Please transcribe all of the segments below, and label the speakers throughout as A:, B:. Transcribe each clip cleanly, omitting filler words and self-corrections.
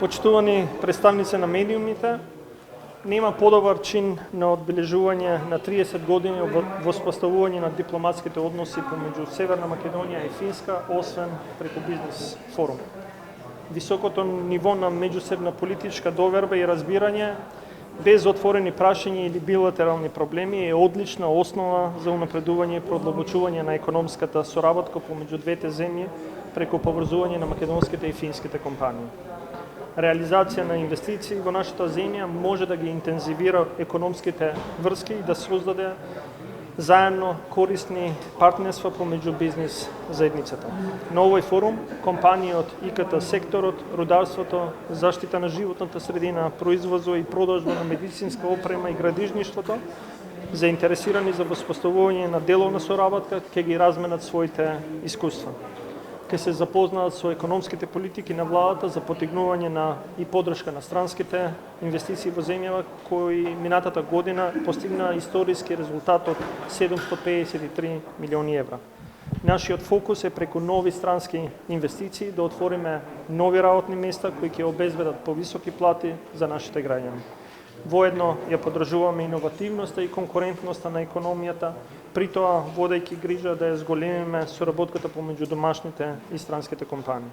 A: Почитувани представници на медиумите, нема подобар чин на одбележување на 30 години воспоставување на дипломатските односи помеѓу Северна Македонија и Финска, освен преку бизнес форум. Високото ниво на меѓусебна политичка доверба и разбирање без отворени прашања или билатерални проблеми е одлична основа за унапредување и продлабочување на економската соработка помеѓу двете земји преку поврзување на македонските и финските компании. Реализација на инвестиции во нашата земја може да ги интензивира економските врски и да создаде заедно корисни партнерства помеѓу бизнес заедницата. На овој форум, компании од ИКТ секторот, рударството, заштита на животната средина, производство и продажба на медицинска опрема и градижништвото, заинтересирани за воспоставување на деловна соработка, ќе ги разменат своите искуства. Ке се запознаат со економските политики на владата за потигнување на и поддршка на странските инвестиции во земјава кои минатата година постигна историски резултат од 753 милиони евра. Нашиот фокус е преку нови странски инвестиции да отвориме нови работни места кои ќе обезбедат повисоки плати за нашите граѓани. Воедно ја поддржуваме иновативноста и конкурентноста на економијата, при тоа водејќи грижа да ја зголемиме соработката помеѓу домашните и странските компании.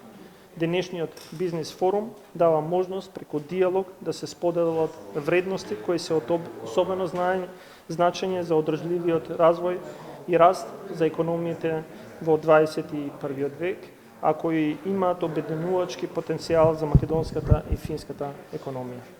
A: Денешниот бизнес форум дава можност преку диалог да се споделат вредности кои се од особено значење за одржливиот развој и раст за економиите во 21. век, а кои имаат обединувачки потенцијал за македонската и финската економија.